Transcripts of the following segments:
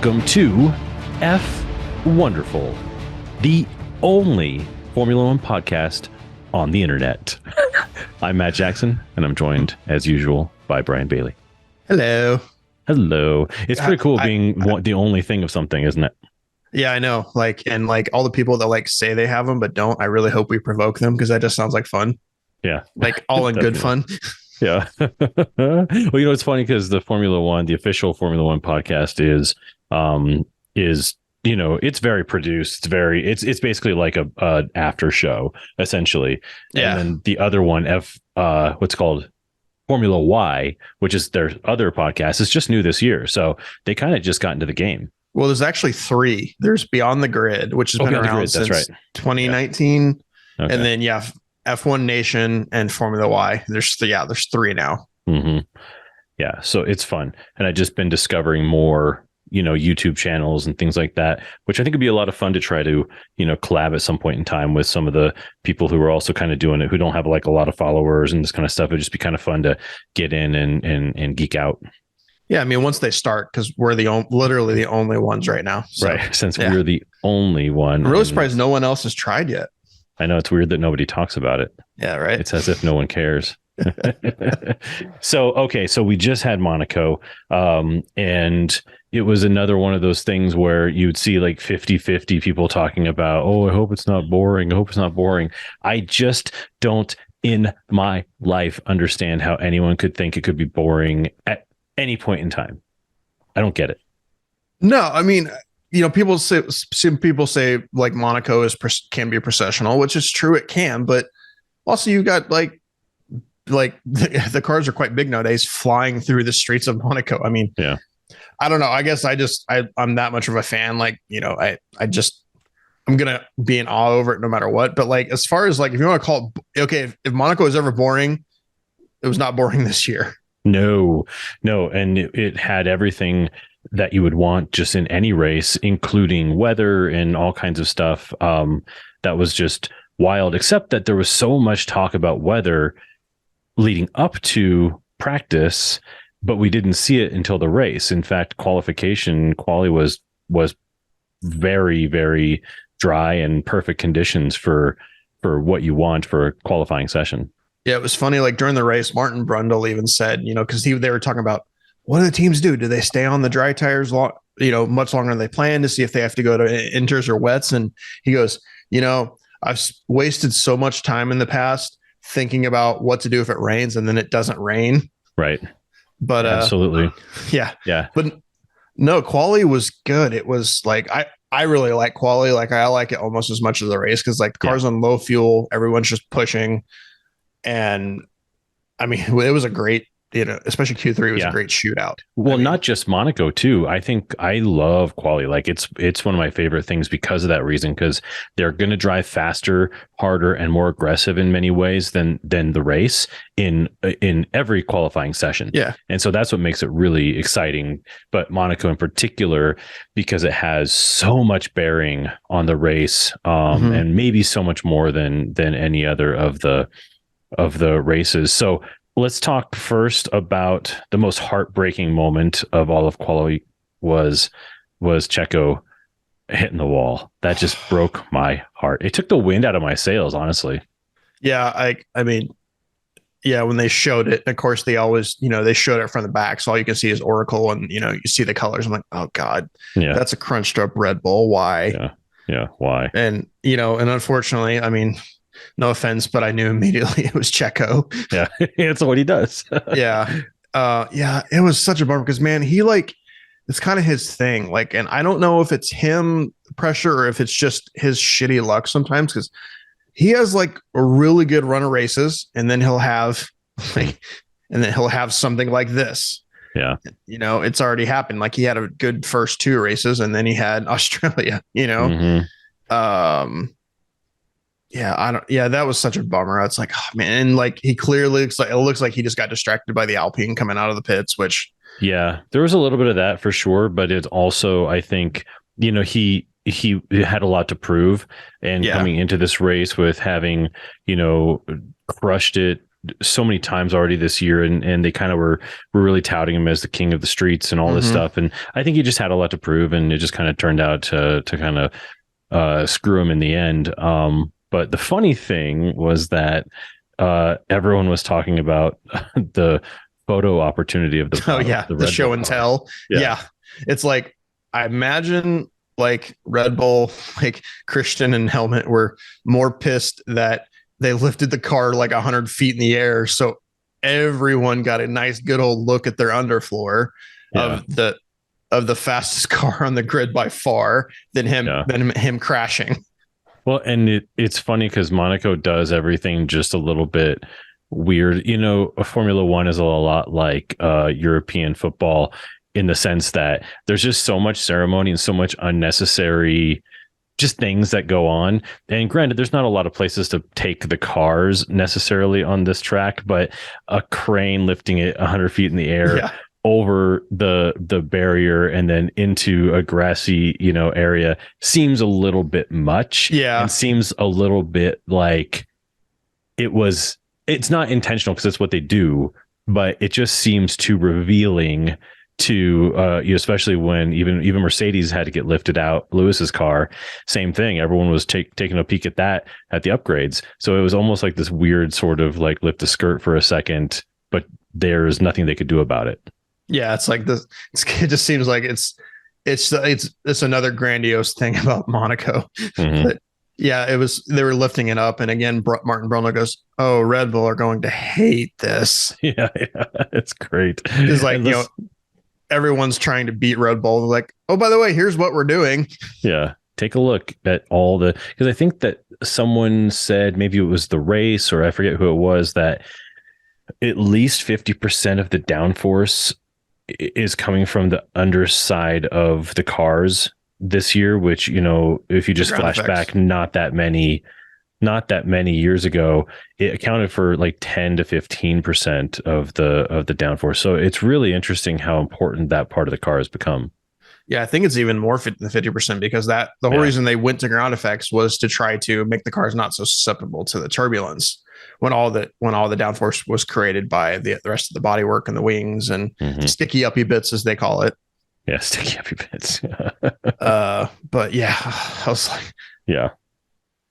welcome to F Wonderful, the only Formula One podcast on the internet. I'm Matt Jackson, and I'm joined, as usual, by Brian Bailey. Hello. Hello. It's pretty cool being the only thing of something, isn't it? Yeah, I know. And all the people that say they have them but don't, I really hope we provoke them because that just sounds like fun. Yeah. All in good fun. Yeah. Well, it's funny because the Formula One, the official Formula One podcast is it's very produced. It's basically like a after show essentially. Yeah. And then the other one, what's called Formula Y, which is their other podcast, is just new this year. So they kind of just got into the game. Well, there's actually three. There's Beyond the Grid, which has been around since 2019. Yeah. Okay. And then F1 Nation and Formula Y. There's three now. Mm-hmm. Yeah, so it's fun, and I've just been discovering more, YouTube channels and things like that, which I think would be a lot of fun to try to, collab at some point in time with some of the people who are also kind of doing it, who don't have a lot of followers and this kind of stuff. It'd just be kind of fun to get in and geek out. Yeah, I mean, once they start, because we're literally the only ones right now. So, right, since we're the only one. I'm really surprised no one else has tried yet. I know, it's weird that nobody talks about it. Yeah, right. It's as if no one cares. So we just had Monaco, and it was another one of those things where you'd see 50-50 people talking about, I hope it's not boring. I just don't in my life understand how anyone could think it could be boring at any point in time. I don't get it. No, I mean, people say Monaco can be processional, which is true. It can, but also you got the cars are quite big nowadays, flying through the streets of Monaco. I mean, yeah, I don't know. I guess I'm that much of a fan. I'm gonna be in awe over it no matter what. But as far as if you want to call it, okay, if Monaco is ever boring, it was not boring this year. No, and it had everything that you would want just in any race, including weather and all kinds of stuff. That was just wild, except that there was so much talk about weather leading up to practice, but we didn't see it until the race. In fact, quali was very, very dry and perfect conditions for what you want for a qualifying session. Yeah, it was funny. During the race, Martin Brundle even said, because they were talking about, what do the teams do? Do they stay on the dry tires much longer than they plan to see if they have to go to inters or wets? And he goes, I've wasted so much time in the past thinking about what to do if it rains and then it doesn't rain. Right. But absolutely. Yeah. Yeah. But no, quali was good. It was I really like quali. I like it almost as much as the race because the car's on low fuel, everyone's just pushing. And I mean, it was a great, especially Q3 was a great shootout. Well, not just Monaco too. I think I love quali. It's one of my favorite things because of that reason, because they're going to drive faster, harder, and more aggressive in many ways than the race in every qualifying session. Yeah. And so that's what makes it really exciting. But Monaco in particular, because it has so much bearing on the race, and maybe so much more than any other of the races. So let's talk first about the most heartbreaking moment of all of quali was Checo hitting the wall. That just broke my heart. It took the wind out of my sails, honestly. Yeah, I mean, when they showed it, of course they always, they showed it from the back, so all you can see is Oracle and you see the colors. I'm like, oh God, that's a crunched up Red Bull. Why? Yeah, why? And and unfortunately, I mean, no offense, but I knew immediately it was Checo. Yeah, it's what he does. Yeah. It was such a bummer because, man, he it's kind of his thing. And I don't know if it's him pressure or if it's just his shitty luck sometimes because he has a really good run of races and then he'll have something like this. Yeah. It's already happened. He had a good first two races and then he had Australia, Mm-hmm. That was such a bummer. It's oh man, and he clearly looks like he just got distracted by the Alpine coming out of the pits, which there was a little bit of that for sure, but it's also, I think, he had a lot to prove, and coming into this race with having, crushed it so many times already this year, and they kind of were really touting him as the king of the streets and all this stuff. And I think he just had a lot to prove, and it just kind of turned out to kind of screw him in the end. But the funny thing was that everyone was talking about the photo opportunity of the show and tell. Yeah. It's like, I imagine like Red Bull, like Christian and Helmut were more pissed that they lifted the car like 100 feet in the air, so everyone got a nice good old look at their underfloor of the fastest car on the grid by far, than him crashing. Well, and it's funny because Monaco does everything just a little bit weird. You know, Formula One is a lot like European football, in the sense that there's just so much ceremony and so much unnecessary just things that go on. And granted, there's not a lot of places to take the cars necessarily on this track, but a crane lifting it 100 feet in the air over the barrier and then into a grassy, area seems a little bit much. Yeah. And seems a little bit like it's not intentional because it's what they do, but it just seems too revealing to especially when even Mercedes had to get lifted out. Lewis's car, same thing. Everyone was taking a peek at the upgrades. So it was almost like this weird sort of like lift the skirt for a second, but there's nothing they could do about it. Yeah, it's like this. It just seems like it's another grandiose thing about Monaco. Mm-hmm. But yeah, they were lifting it up, and again, Martin Brundle goes, "Oh, Red Bull are going to hate this." Yeah, it's great. It's like everyone's trying to beat Red Bull. They're like, "Oh, by the way, here's what we're doing." Yeah, take a look at all because I think that someone said, maybe it was the race or I forget who it was, that at least 50% of the downforce is coming from the underside of the cars this year, which, if you just flash back not that many years ago, it accounted for like 10 to 15% of the downforce. So it's really interesting how important that part of the car has become. Yeah, I think it's even more than 50%, because the whole reason they went to ground effects was to try to make the cars not so susceptible to the turbulence when all the downforce was created by the rest of the bodywork and the wings and sticky uppy bits, as they call it. Yeah, sticky uppy bits. But yeah, I was like, yeah.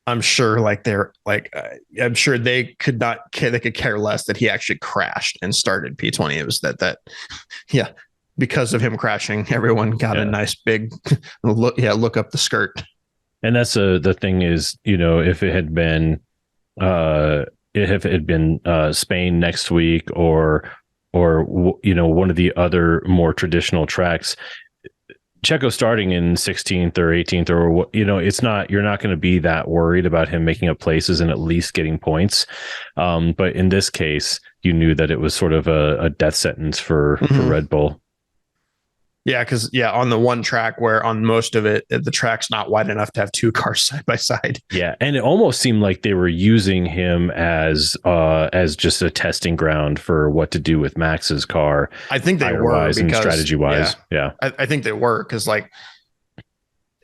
I'm sure I'm sure they could care less that he actually crashed and started P20. It was that because of him crashing, everyone got a nice big look up the skirt. And that's the thing is, if it had been Spain next week or one of the other more traditional tracks, Checo starting in 16th or 18th or you're not going to be that worried about him making up places and at least getting points. But in this case, you knew that it was sort of a death sentence for Red Bull. Yeah, because on the one track where on most of it, the track's not wide enough to have two cars side by side. Yeah, and it almost seemed like they were using him as just a testing ground for what to do with Max's car. I think they were, because and strategy wise. Yeah. I think they were, because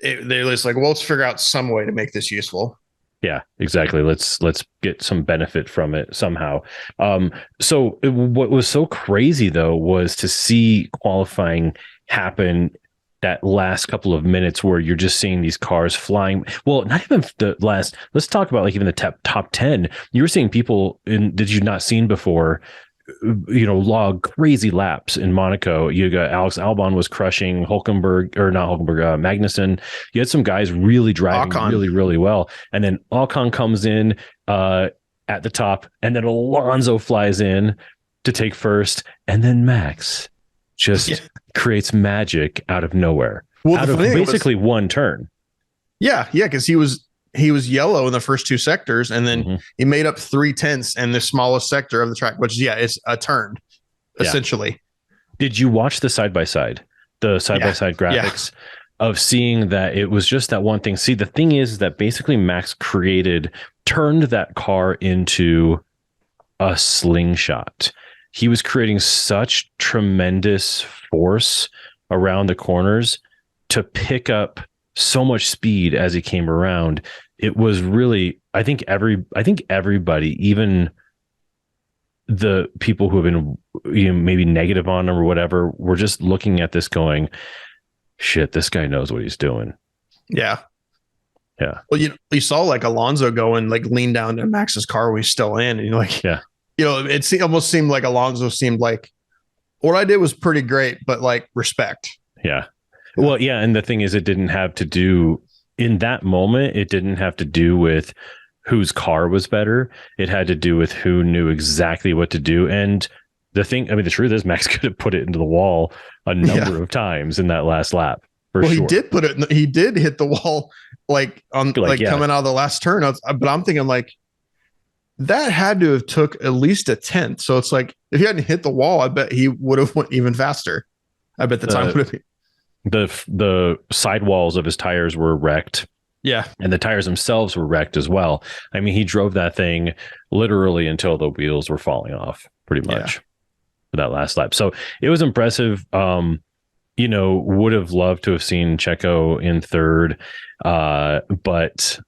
they're just like, well, let's figure out some way to make this useful. Yeah, exactly. Let's get some benefit from it somehow. So what was so crazy though was to see qualifying happen that last couple of minutes where you're just seeing these cars flying. Well, not even the last. Let's talk about like even the top 10. You were seeing people that you'd not seen before, log crazy laps in Monaco. You got Alex Albon was crushing Magnussen. You had some guys really driving really, really well. And then Ocon comes in at the top, and then Alonso flies in to take first. And then Max just creates magic out of nowhere. Well, out of basically one turn. Yeah. Yeah. Cause he was yellow in the first two sectors, and then he made up 3/10 in the smallest sector of the track, which is a turn essentially. Did you watch the side-by-side graphics of seeing that it was just that one thing? See, the thing is that basically Max turned that car into a slingshot. He was creating such tremendous force around the corners to pick up so much speed as he came around. It was really, I think everybody, even the people who have been, maybe negative on him or whatever, were just looking at this going, shit, this guy knows what he's doing. Yeah. Yeah. Well, you saw like Alonso go and like lean down to Max's car when he's still in, and you're like, yeah, it almost seemed like Alonso seemed like, what I did was pretty great, but like respect. Yeah. Well, yeah. And the thing is, it didn't have to do in that moment. It didn't have to do with whose car was better. It had to do with who knew exactly what to do. And the truth is Max could have put it into the wall a number of times in that last lap. Well, sure. He did hit the wall like coming out of the last turn. But I'm thinking like that had to have took at least a tenth. So it's like, if he hadn't hit the wall, I bet he would have went even faster. I bet the time would have been. The sidewalls of his tires were wrecked. Yeah. And the tires themselves were wrecked as well. I mean, he drove that thing literally until the wheels were falling off pretty much for that last lap. So it was impressive. Would have loved to have seen Checo in third. But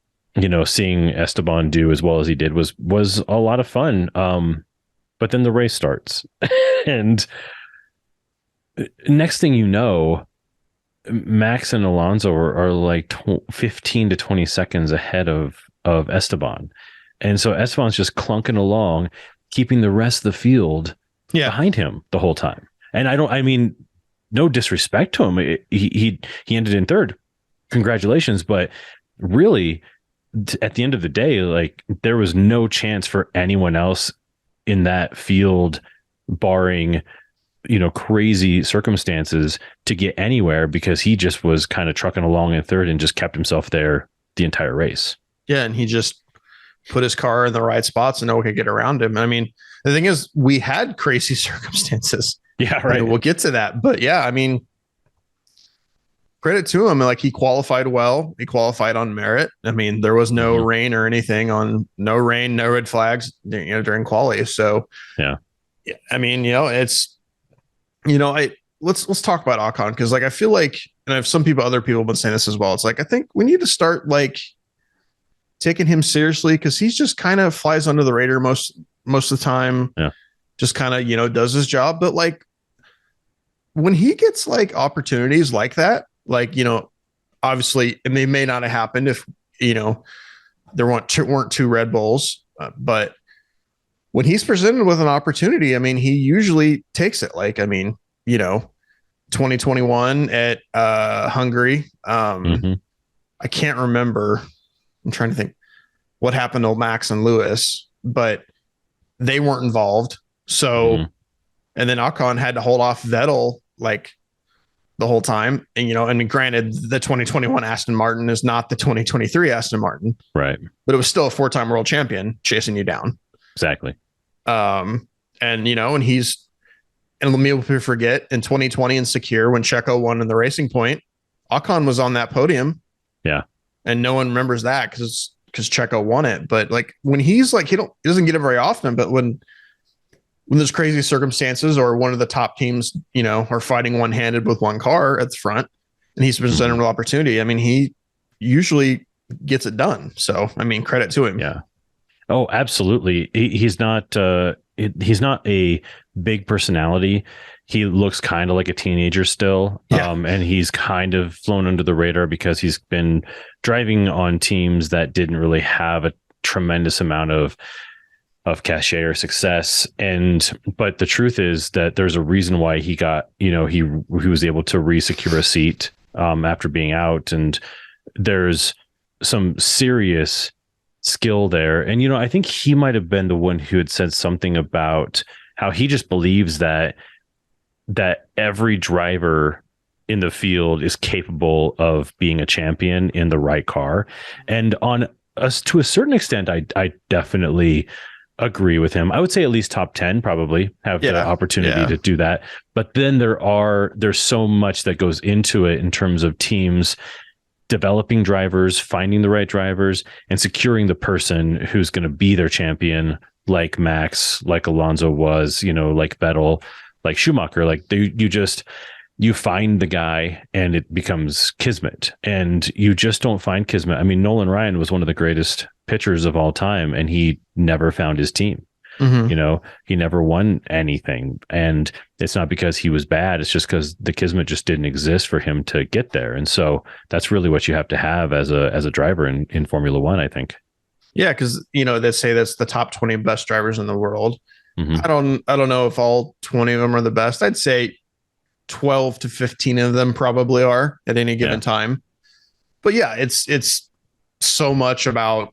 seeing Esteban do as well as he did was a lot of fun. But then the race starts and next thing you know, Max and Alonso are like 15 to 20 seconds ahead of Esteban. And so Esteban's just clunking along, keeping the rest of the field behind him the whole time. And no disrespect to him. He ended in third. Congratulations. But really, at the end of the day, like, there was no chance for anyone else in that field, barring crazy circumstances, to get anywhere, because he just was kind of trucking along in third and just kept himself there the entire race. Yeah. And he just put his car in the right spots and no one could get around him. I mean, the thing is, we had crazy circumstances. Yeah. Right. We'll get to that. But yeah, I mean, credit to him. Like, he qualified well. He qualified on merit. I mean, there was no rain or anything no red flags, during quali. So yeah, I mean, it's, let's talk about Ocon, because like I feel like, and I've other people have been saying this as well. It's like, I think we need to start like taking him seriously, because he's just kind of flies under the radar most of the time. Yeah, just kind of does his job. But like, when he gets like opportunities like that, like obviously, and they may not have happened if there weren't two Red Bulls, but when he's presented with an opportunity, I mean, he usually takes it. Like, I mean, 2021 at Hungary. I can't remember. I'm trying to think what happened to Max and Lewis, but they weren't involved. So, and then Ocon had to hold off Vettel like the whole time. And, and granted, the 2021 Aston Martin is not the 2023 Aston Martin. Right. But it was still a 4-time world champion chasing you down. Exactly. And let me forget, in 2020 in Secure, when Checo won in the Racing Point, Ocon was on that podium. Yeah. And no one remembers that because Checo won it. But like, when he's like, he doesn't get it very often, but when there's crazy circumstances, or one of the top teams, are fighting one-handed with one car at the front, and he's presented with opportunity, I mean, he usually gets it done. So, I mean, credit to him. Yeah. Oh, absolutely. He's not a big personality. He looks kind of like a teenager still. Yeah. And he's kind of flown under the radar because he's been driving on teams that didn't really have a tremendous amount of cachet or success. But the truth is that there's a reason why he got, he was able to re-secure a seat after being out. And there's some serious skill there. And, I think he might have been the one who had said something about how he just believes that every driver in the field is capable of being a champion in the right car. And on us, to a certain extent, I definitely agree with him. I would say at least top 10 probably have the opportunity to do that. But then there's so much that goes into it in terms of teams developing drivers, finding the right drivers, and securing the person who's going to be their champion, like Max, like Alonso was, like Vettel, like Schumacher. Like you find the guy and it becomes kismet, and you just don't find kismet. I mean, Nolan Ryan was one of the greatest pitchers of all time, and he never found his team. Mhm. You know, he never won anything. And it's not because he was bad. It's just because the kismet just didn't exist for him to get there. And so that's really what you have to have as a driver in Formula One, I think. Yeah, because they say that's the top 20 best drivers in the world. Mm-hmm. I don't know if all 20 of them are the best. I'd say 12 to 15 of them probably are at any given time. But yeah, it's so much about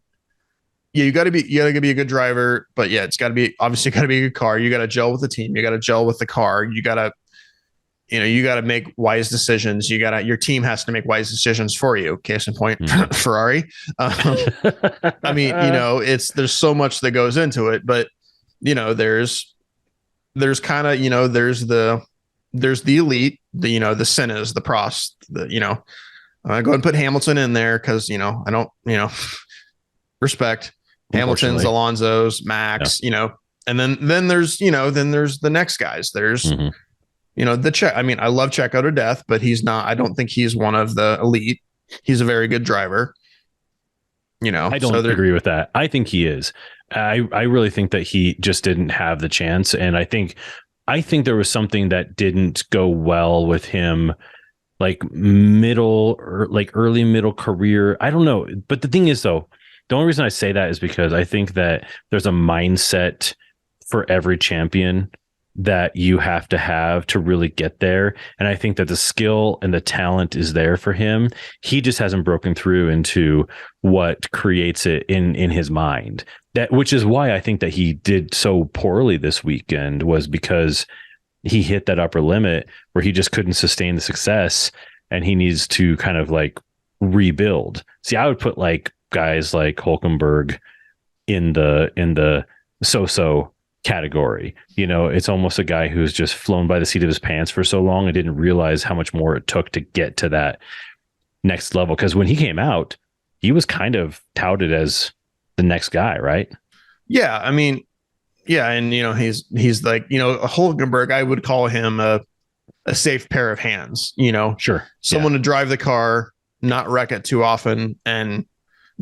you got to be a good driver, but yeah, it's got to be obviously got to be a good car. You got to gel with the team. You got to gel with the car. You got to make wise decisions. Your team has to make wise decisions for you. Case in point, Ferrari. I mean, there's so much that goes into it, but there's kind of, there's the elite, the Sennas, the Prost, I go and put Hamilton in there because, I don't, respect Hamilton's, Alonso's, Max, and then there's the next guys. There's, the Czech. I mean, I love Checo to death, but I don't think he's one of the elite. He's a very good driver. I don't agree with that. I think he is. I really think that he just didn't have the chance. And I think there was something that didn't go well with him, like early middle career. I don't know. But the thing is, though, the only reason I say that is because I think that there's a mindset for every champion that you have to really get there. And I think that the skill and the talent is there for him. He just hasn't broken through into what creates it in his mind. Which is why I think that he did so poorly this weekend, was because he hit that upper limit where he just couldn't sustain the success, and he needs to kind of like rebuild. See, I would put like guys like Hulkenberg in the so-so category. It's almost a guy who's just flown by the seat of his pants for so long and didn't realize how much more it took to get to that next level. Because when he came out, he was kind of touted as the next guy, right? Yeah, I mean, yeah, and he's like, Hulkenberg, I would call him a safe pair of hands. Sure, someone to drive the car, not wreck it too often, and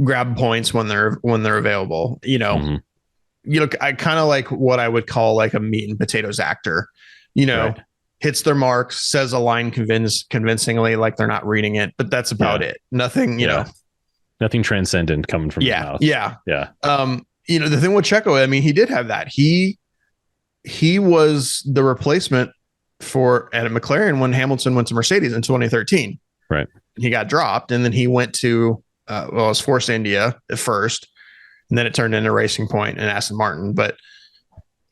grab points when they're available. I kind of like what I would call like a meat and potatoes actor, right. Hits their marks, says a line convincingly, like they're not reading it, but that's about it. Nothing, nothing transcendent coming from his mouth. Yeah. The thing with Checo, I mean, he did have that. He was the replacement for at McLaren when Hamilton went to Mercedes in 2013. Right. He got dropped, and then he went to it was Force India at first. And then it turned into Racing Point and Aston Martin.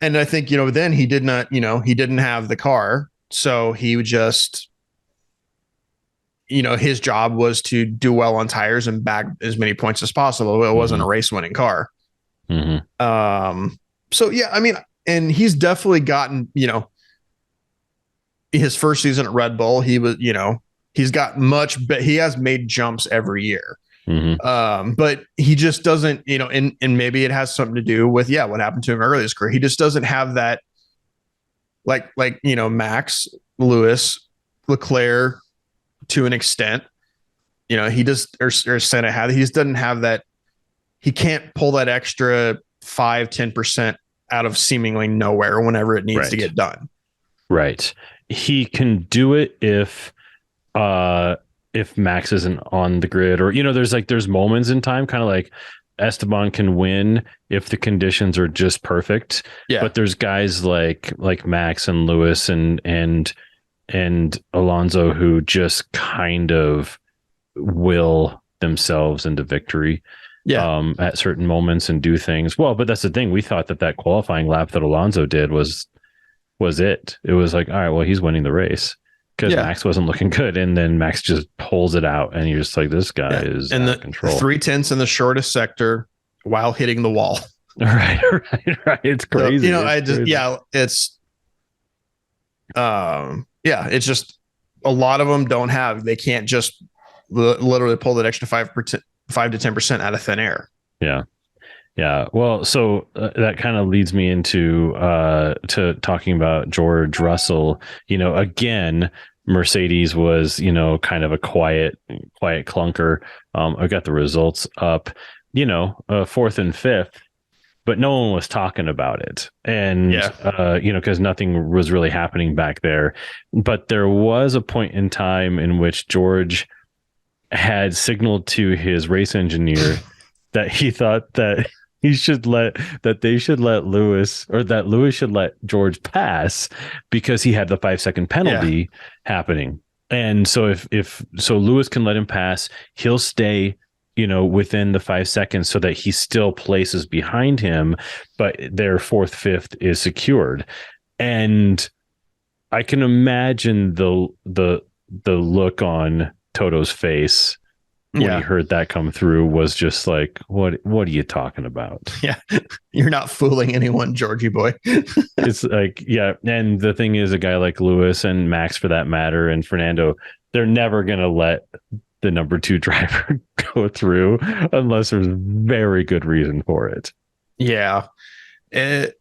And I think, then he did not, he didn't have the car. So he would just, his job was to do well on tires and bag as many points as possible. It wasn't a race winning car. So, yeah, I mean, and he's definitely gotten, his first season at Red Bull, he was, he's got he has made jumps every year. But he just doesn't, and maybe it has something to do with, what happened to him early in his career. He just doesn't have that, like, Max, Lewis, Leclerc to an extent, he just, or Senna he just doesn't have that. He can't pull that extra 5-10% out of seemingly nowhere whenever it needs to get done. Right. He can do it if Max isn't on the grid, or there's moments in time, kind of like Esteban can win if the conditions are just perfect. Yeah. But there's guys like Max and Lewis and Alonso who just kind of will themselves into victory. Yeah. At certain moments and do things well. But that's the thing. We thought that qualifying lap that Alonso did was it. It was like, all right, well, he's winning the race. Because Max wasn't looking good, and then Max just pulls it out, and you're just like, this guy is out of control. 3/10 in the shortest sector while hitting the wall. Right. It's crazy. So, it's just a lot of them don't have. They can't just literally pull that extra 5 to 10% out of thin air. Yeah. Well, so that kind of leads me into to talking about George Russell. Again, Mercedes was, kind of a quiet clunker. I got the results up, fourth and fifth. but no one was talking about it. And, because nothing was really happening back there. But there was a point in time in which George had signaled to his race engineer that he thought that they should let Lewis, or that Lewis should let George pass because he had the 5-second penalty happening. And so if Lewis can let him pass, he'll stay, within the 5 seconds so that he still places behind him, but their fourth, fifth is secured. And I can imagine the look on Toto's face when he heard that come through was just like, what are you talking about? Yeah. You're not fooling anyone, Georgie boy. It's like, yeah. And the thing is, a guy like Lewis and Max, for that matter, and Fernando, they're never going to let the number 2 driver go through unless there's very good reason for it. Yeah. The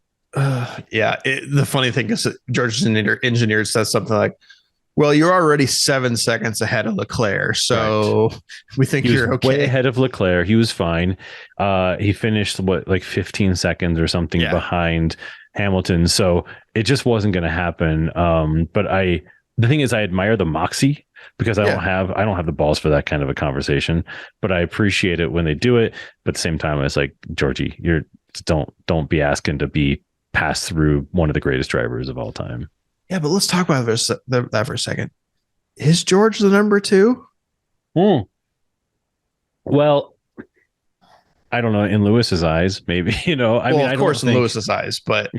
funny thing is that George's engineer says something like, well, you're already 7 seconds ahead of Leclerc, so we think you're okay. Way ahead of Leclerc. He was fine. He finished 15 seconds or something behind Hamilton. So it just wasn't going to happen. But the thing is, I admire the moxie because I don't have the balls for that kind of a conversation, but I appreciate it when they do it. But at the same time, it's like, Georgie, don't be asking to be passed through one of the greatest drivers of all time. Yeah, but let's talk about that for a second. Is George the number 2? Well, I don't know. In Lewis's eyes, maybe. Of course, in Lewis's eyes, but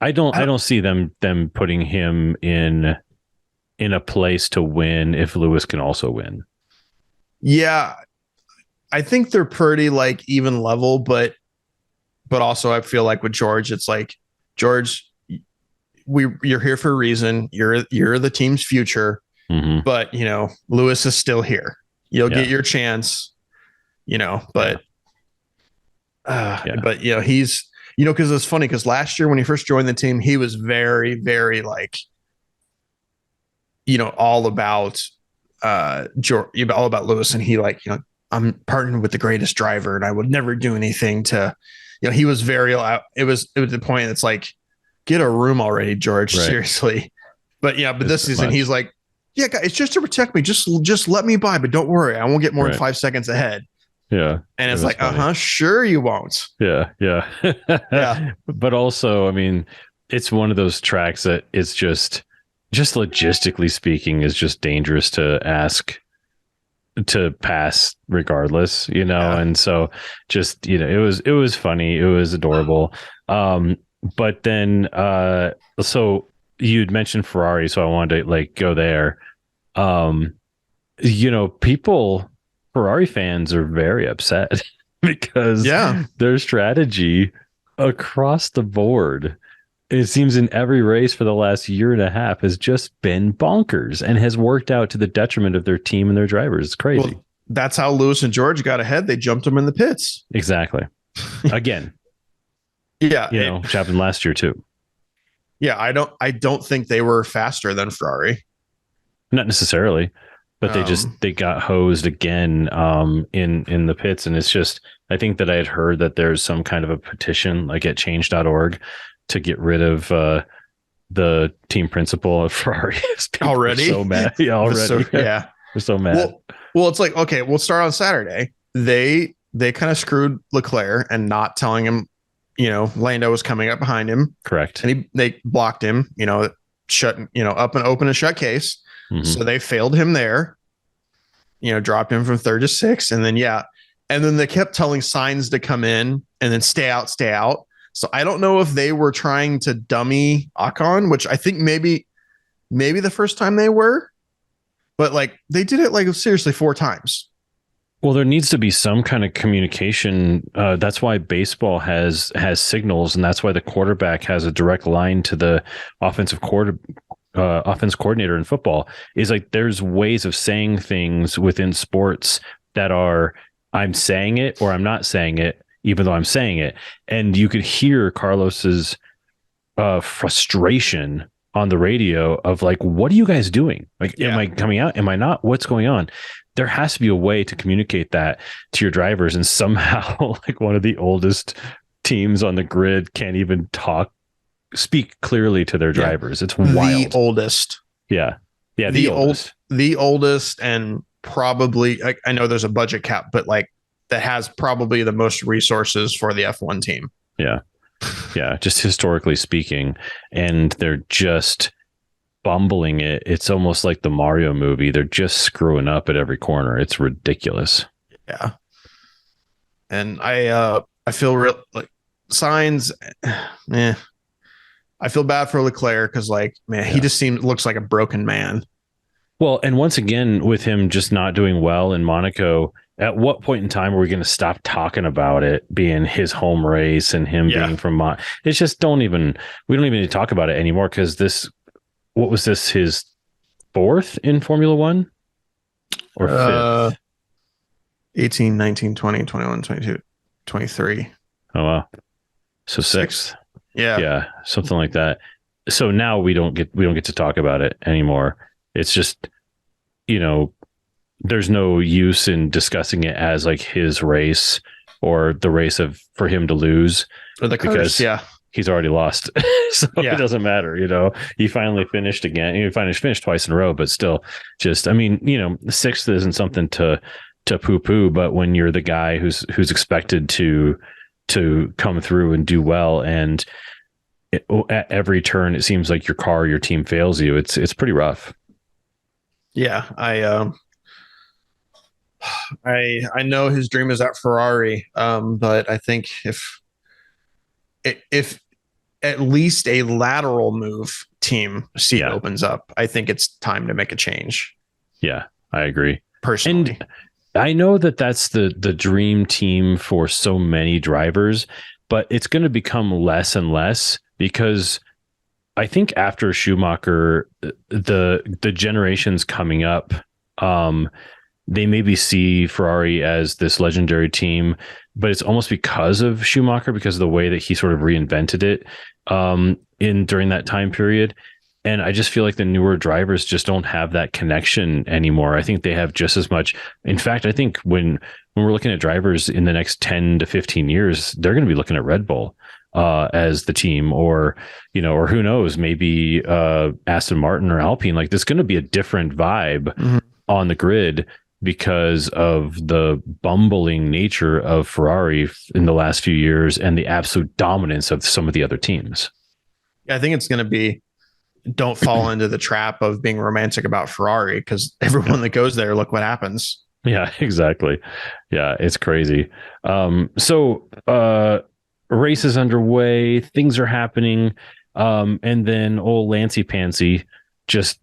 I don't see them putting him in a place to win if Lewis can also win. Yeah, I think they're pretty even level, but also I feel like with George, it's like, George, you're here for a reason. You're the team's future, but Lewis is still here. You'll get your chance, but he's, because it's funny because last year when he first joined the team, he was very, very all about George, all about Lewis, and he I'm partnered with the greatest driver, and I would never do anything to, he was very. It was the point that's like, get a room already, George. Right. Seriously. But this season he's like, yeah, guys, it's just to protect me. Just let me by, but don't worry, I won't get more than 5 seconds ahead. Yeah. And it's like, sure you won't. Yeah. Yeah. Yeah. But also, I mean, it's one of those tracks that it's just logistically speaking is just dangerous to ask to pass regardless, and so just, it was funny. It was adorable. But then, so you'd mentioned Ferrari, so I wanted to go there. Ferrari fans are very upset because their strategy across the board, it seems in every race for the last year and a half, has just been bonkers and has worked out to the detriment of their team and their drivers. It's crazy. Well, that's how Lewis and George got ahead. They jumped them in the pits. Exactly. Again. Yeah. Which happened last year too. Yeah. I don't think they were faster than Ferrari. Not necessarily, but they got hosed again in the pits. And it's just, I think that I had heard that there's some kind of a petition at change.org to get rid of the team principal of Ferrari. Already? So mad. Yeah, already. We're so mad. Well, it's like, okay, we'll start on Saturday. They kind of screwed Leclerc and not telling him, Lando was coming up behind him. Correct. And they blocked him, shut, up and open and shut case. Mm-hmm. So they failed him there, dropped him from 3rd to 6th. And then they kept telling Sainz to come in and then stay out. So I don't know if they were trying to dummy Ocon, which I think maybe the first time they were, but they did it seriously 4 times. Well, there needs to be some kind of communication. That's why baseball has signals, and that's why the quarterback has a direct line to the offense coordinator in football. Is there's ways of saying things within sports that are, I'm saying it or I'm not saying it, even though I'm saying it. And you could hear Carlos's frustration on the radio of what are you guys doing? Am I coming out? Am I not? What's going on? There has to be a way to communicate that to your drivers. And somehow one of the oldest teams on the grid can't even speak clearly to their drivers. It's wild. The oldest. Yeah. Yeah. The oldest. The oldest, and probably, I know there's a budget cap, but like that has probably the most resources for the F1 team. Yeah. Yeah. Just historically speaking. And they're just bumbling it. It's almost like the Mario movie. They're just screwing up at every corner. It's ridiculous. Yeah. And I feel real like Sainz, I feel bad for Leclerc because, like, man, he just looks like a broken man. Well, and once again, with him just not doing well in Monaco, at what point in time are we going to stop talking about it being his home race and him being from it's just we don't even need to talk about it anymore, because what was this, his fourth in Formula One or fifth? 18, 19, 20, 21, 22, 23. Oh, wow. So sixth. Yeah, something like that. So now we don't get to talk about it anymore. It's just, there's no use in discussing it as like his race or the race for him to lose, or the curse, because he's already lost. So it doesn't matter. He finally finished again. He finished twice in a row, but still, just, sixth isn't something to poo-poo, but when you're the guy who's expected to come through and do well, and at every turn it seems like your team fails you, it's pretty rough. I know his dream is at Ferrari, but I think if at least a lateral move team seat opens up, I think it's time to make a change. Yeah, I agree personally. And I know that's the dream team for so many drivers, but it's going to become less and less, because I think after Schumacher, the generations coming up, they maybe see Ferrari as this legendary team, but it's almost because of Schumacher, because of the way that he sort of reinvented it during that time period. And I just feel like the newer drivers just don't have that connection anymore. I think they have just as much. In fact, I think when we're looking at drivers in the next 10 to 15 years, they're going to be looking at Red Bull as the team, or who knows, maybe Aston Martin or Alpine. Like, there's going to be a different vibe on the grid because of the bumbling nature of Ferrari in the last few years and the absolute dominance of some of the other teams. Yeah, I think it's going to be, don't fall into the trap of being romantic about Ferrari, because everyone that goes there, look what happens. Yeah, exactly. Yeah, it's crazy. So race is underway, things are happening. And then old Lancey Pansy just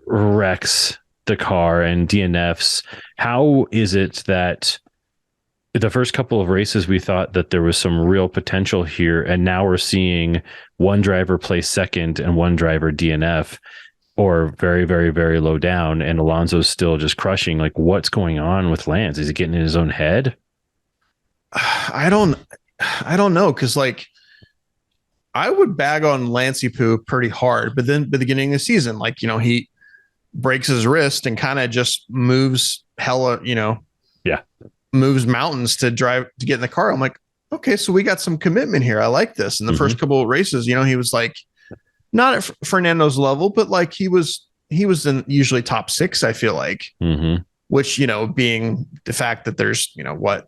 wrecks the car and DNFs. How is it that the first couple of races we thought that there was some real potential here, and now we're seeing one driver place second and one driver DNF, or very, very, very low down, and Alonso's still just crushing? Like, what's going on with Lance? Is he getting in his own head? I don't know, because like, I would bag on Lancey Poo pretty hard, but then at the beginning of the season, like, he breaks his wrist and kind of just moves moves mountains to get in the car. I'm like, okay, so we got some commitment here. I like this. In the first couple of races, he was like, not at Fernando's level, but like he was in usually top 6, I feel like, which, being the fact that there's, we'll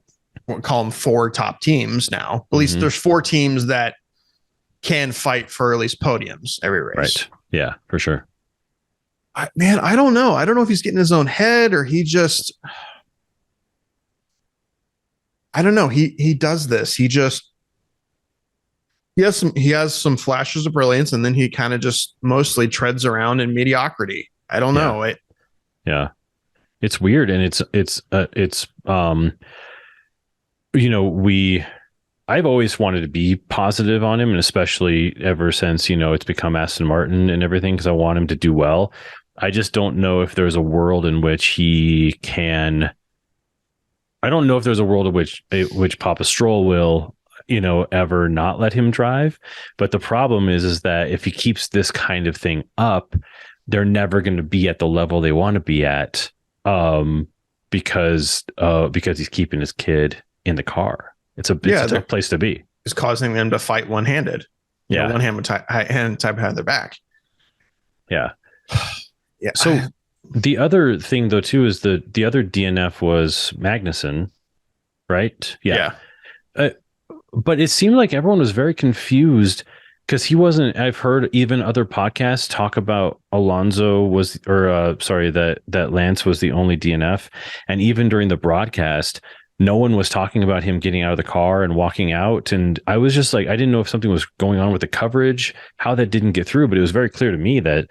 call them 4 top teams now, at least there's 4 teams that can fight for at least podiums every race. Right. Yeah, for sure. I don't know. I don't know if he's getting in his own head, or he just, I don't know. He does this. He has some flashes of brilliance, and then he kind of just mostly treads around in mediocrity. I don't know. It's weird. And I've always wanted to be positive on him, and especially ever since, it's become Aston Martin and everything, because I want him to do well. I just don't know if there's a world in which he can. I don't know if there's a world in which Papa Stroll will, ever not let him drive. But the problem is that if he keeps this kind of thing up, they're never going to be at the level they want to be at, because he's keeping his kid in the car. It's a tough place to be. is causing them to fight one-handed. Yeah. One hand tied behind their back. Yeah. Yeah. So the other thing though too is the other DNF was Magnussen, right? Yeah. But it seemed like everyone was very confused because he wasn't. I've heard even other podcasts talk about Alonso was, or sorry, that Lance was the only DNF, and even during the broadcast, no one was talking about him getting out of the car and walking out. And I was just like, I didn't know if something was going on with the coverage, how that didn't get through, but it was very clear to me that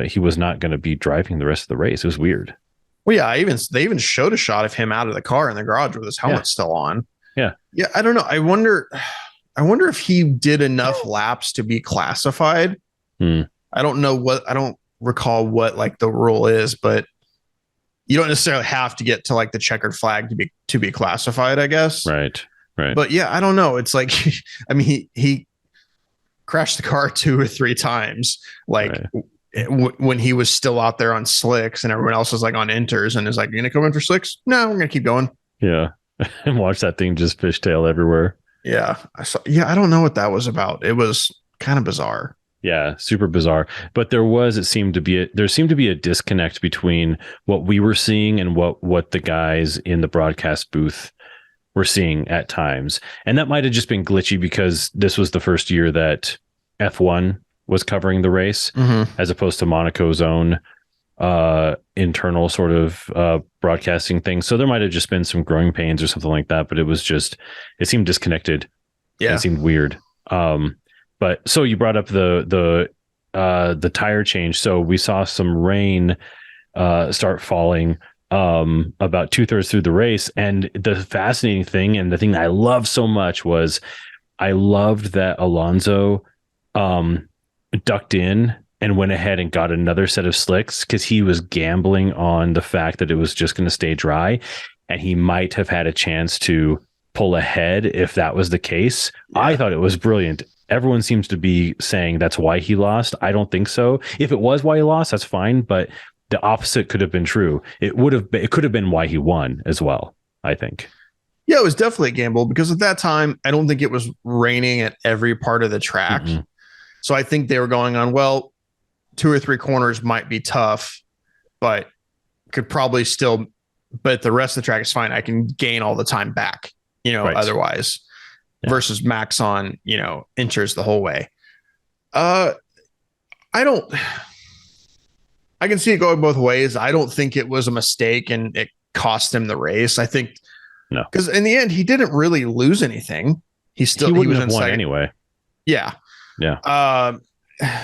he was not going to be driving the rest of the race. It was weird. Well, yeah, they even showed a shot of him out of the car in the garage with his helmet still on. Yeah. Yeah. I don't know. I wonder if he did enough laps to be classified. I don't recall what like the rule is, but you don't necessarily have to get to like the checkered flag to be classified, I guess. Right. But yeah, I don't know. It's like, I mean, he crashed the car 2 or 3 times, like when he was still out there on slicks and everyone else was like on inters and is like, "You're going to come in for slicks?" "No, we're going to keep going." Yeah. And watch that thing just fishtail everywhere. Yeah. I don't know what that was about. It was kind of bizarre. Yeah, super bizarre. But there seemed to be a disconnect between what we were seeing and what the guys in the broadcast booth were seeing at times. And that might have just been glitchy because this was the first year that F1 was covering the race, as opposed to Monaco's own internal sort of broadcasting thing. So there might have just been some growing pains or something like that, but it seemed disconnected. Yeah. It seemed weird. But so you brought up the tire change. So we saw some rain start falling about 2/3 through the race. And the fascinating thing, and the thing that I loved so much, was I loved that Alonso ducked in and went ahead and got another set of slicks because he was gambling on the fact that it was just going to stay dry, and he might have had a chance to pull ahead if that was the case. Yeah. I thought it was brilliant. Everyone seems to be saying that's why he lost. I don't think so. If it was why he lost, that's fine, but the opposite could have been true. It could have been why he won as well, I think. Yeah, it was definitely a gamble because at that time, I don't think it was raining at every part of the track. Mm-hmm. So I think they were going on, well, 2 or 3 corners might be tough, but could probably still, but the rest of the track is fine. I can gain all the time back, otherwise. Yeah. Versus Max on, inters the whole way. I can see it going both ways. I don't think it was a mistake and it cost him the race. I think no, because in the end he didn't really lose anything. He was in won anyway. Yeah. Yeah.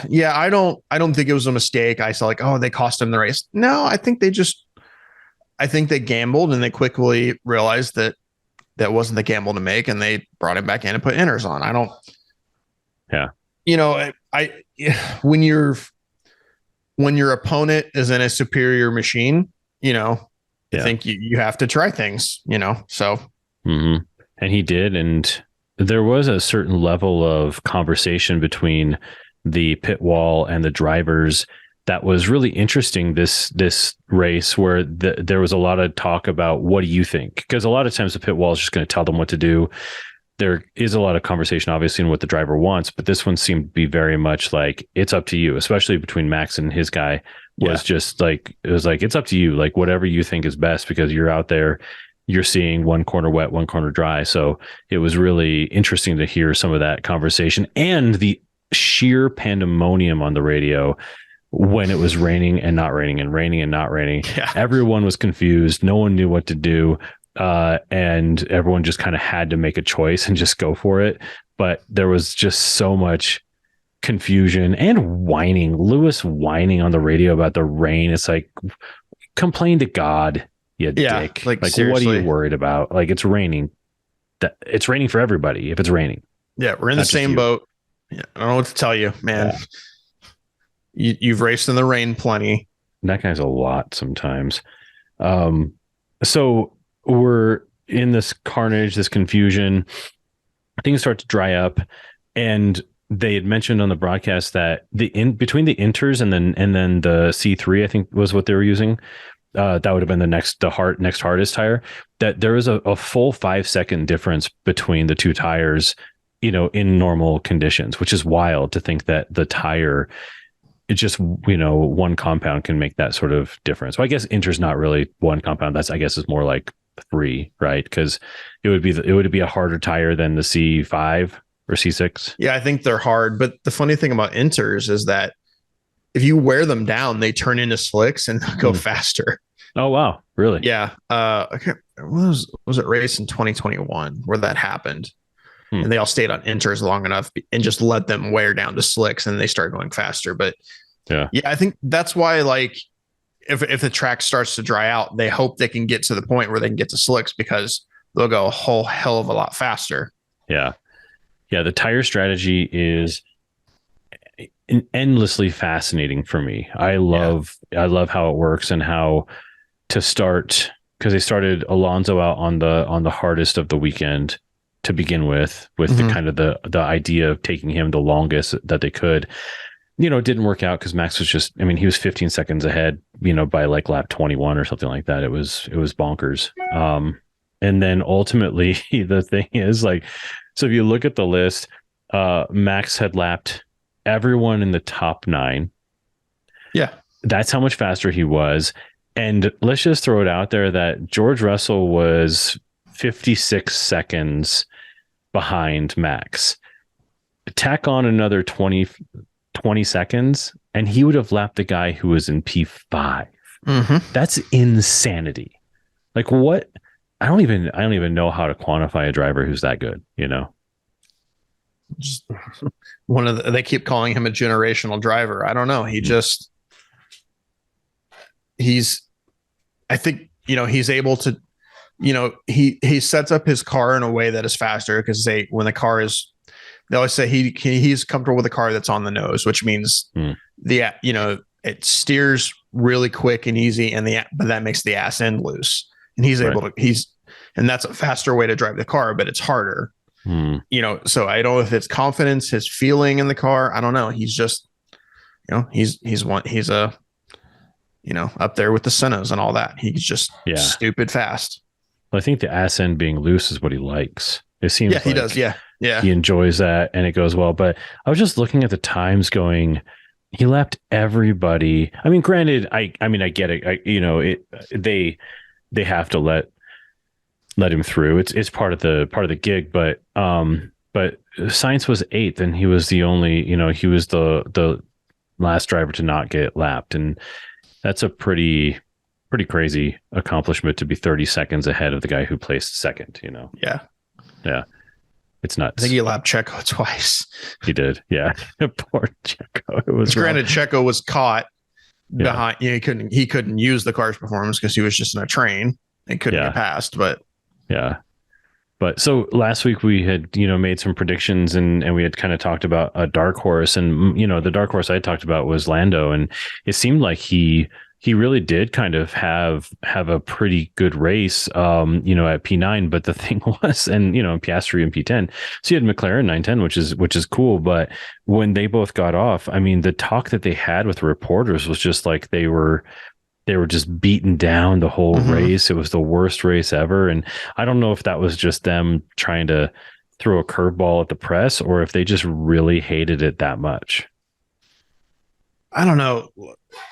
Yeah. I don't think it was a mistake. I saw like, oh, they cost him the race. No, I think they gambled and they quickly realized that wasn't the gamble to make, and they brought him back in and put inters on. When your opponent is in a superior machine, I think you have to try things, so. Mm-hmm. And he did. And there was a certain level of conversation between the pit wall and the drivers that was really interesting this race, where there was a lot of talk about, what do you think? Because a lot of times the pit wall is just going to tell them what to do. There is a lot of conversation, obviously, in what the driver wants, but this one seemed to be very much like, it's up to you, especially between Max and his guy. Just like, it was like, it's up to you, like whatever you think is best, because you're out there, you're seeing one corner wet, one corner dry. So it was really interesting to hear some of that conversation and the sheer pandemonium on the radio when it was raining and not raining and raining and not raining. Yeah. Everyone was confused. No one knew what to do. And everyone just kind of had to make a choice and just go for it. But there was just so much confusion and whining. Lewis whining on the radio about the rain. It's like, complain to God, you dick. Like what are you worried about? Like, it's raining. It's raining for everybody if it's raining. Yeah, we're in the same boat. Yeah, I don't know what to tell you, man. Yeah. You've raced in the rain plenty. That guy's a lot sometimes. So we're in this carnage, this confusion. Things start to dry up, and they had mentioned on the broadcast that between the inters and then the C3, I think was what they were using, that would have been the next hardest tire. That there is a full 5-second difference between the two tires, in normal conditions, which is wild to think that the tire, it just, one compound can make that sort of difference. So I guess Inter's not really one compound. I guess is more like 3, right? Because it would be a harder tire than the C5 or C6. Yeah, I think they're hard. But the funny thing about Inters is that if you wear them down, they turn into slicks and go faster. Oh, wow. Really? Yeah. Was it race in 2021 where that happened? And they all stayed on Inters long enough and just let them wear down to slicks and they start going faster. But yeah, I think that's why, like, if the track starts to dry out, they hope they can get to the point where they can get to slicks because they'll go a whole hell of a lot faster. Yeah. Yeah. The tire strategy is endlessly fascinating for me. I love how it works and how to start, because they started Alonso out on the hardest of the weekend to begin with the kind of the idea of taking him the longest that they could. It didn't work out because Max was just, he was 15 seconds ahead, by like lap 21 or something like that. It was bonkers. And then ultimately the thing is, like, so if you look at the list, Max had lapped everyone in the top 9. Yeah. That's how much faster he was. And let's just throw it out there that George Russell was 56 seconds behind Max. Tack on another 20 seconds and he would have lapped the guy who was in P5. That's insanity. Like, what? I don't even know how to quantify a driver who's that good, Just they keep calling him a generational driver. I don't know. I think, he's able to, he sets up his car in a way that is faster because they always say he's comfortable with a car that's on the nose, which means it steers really quick and easy, but that makes the ass end loose, and he's able to and that's a faster way to drive the car, but it's harder. So I don't know if it's confidence, his feeling in the car. I don't know. He's just, he's up there with the Sennas and all that. He's just stupid fast. Well, I think the ass end being loose is what he likes. It seems he does. Yeah. He enjoys that and it goes well. But I was just looking at the times going, he lapped everybody. Granted, I get it. They have to let him through. It's part of the gig, but Sainz was 8th and he was the only, he was the last driver to not get lapped. And that's a pretty crazy accomplishment to be 30 seconds ahead of the guy who placed second, Yeah. Yeah. It's nuts. I think he lapped Checo twice. He did. Yeah. Poor Checo. It was granted, Checo was caught behind. He couldn't use the car's performance because he was just in a train and couldn't get past, but yeah. But so last week we had, made some predictions and we had kind of talked about a dark horse, and, the dark horse I talked about was Lando, and it seemed like he really did kind of have a pretty good race, at P9. But the thing was, and, Piastri and P10, so you had McLaren 910, which is cool. But when they both got off, the talk that they had with reporters was just like, they were just beaten down the whole race. It was the worst race ever. And I don't know if that was just them trying to throw a curveball at the press or if they just really hated it that much. I don't know.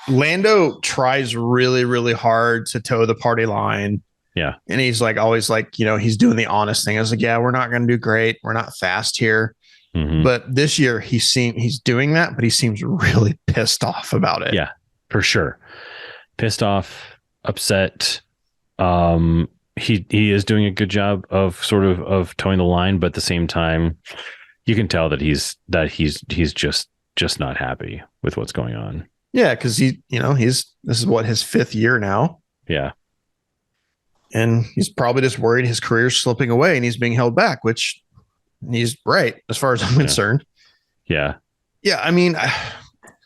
Lando tries really, really hard to toe the party line. Yeah. And he's always he's doing the honest thing. I was like, yeah, we're not going to do great. We're not fast here. But this year he's doing that, but he seems really pissed off about it. Yeah, for sure. Pissed off, upset. He is doing a good job of sort of towing the line, but at the same time, you can tell that he's just not happy with what's going on. Yeah, because this is what, his 5th year now. Yeah. And he's probably just worried his career's slipping away and he's being held back, which he's right as far as I'm concerned. Yeah. Yeah.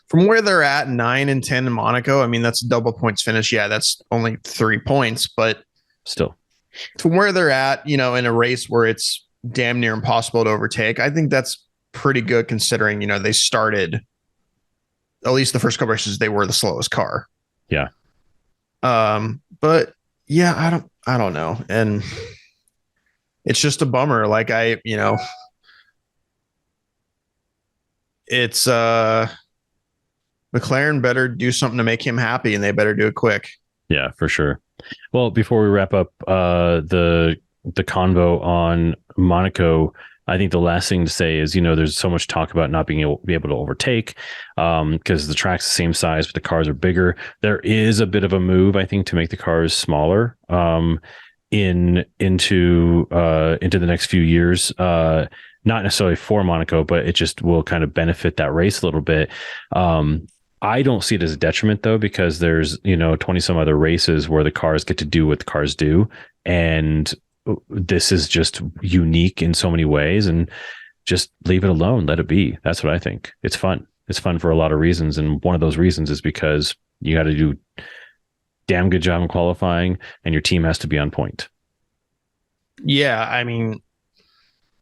From where they're at 9 and 10 in Monaco, that's a double points finish. Yeah, that's only 3 points, but still from where they're at, in a race where it's damn near impossible to overtake, I think that's pretty good considering, they started, at least the first couple races, they were the slowest car. Yeah. But yeah, I don't know. And it's just a bummer. Like it's McLaren better do something to make him happy, and they better do it quick. Yeah, for sure. Well, before we wrap up the convo on Monaco, I think the last thing to say is, there's so much talk about not being able to overtake because the track's the same size, but the cars are bigger. There is a bit of a move, I think, to make the cars smaller into the next few years. Not necessarily for Monaco, but it just will kind of benefit that race a little bit. I don't see it as a detriment though, because there's, 20 some other races where the cars get to do what the cars do. And this is just unique in so many ways, and just leave it alone. Let it be. That's what I think. It's fun. It's fun for a lot of reasons. And one of those reasons is because you got to do damn good job in qualifying, and your team has to be on point. Yeah. I mean,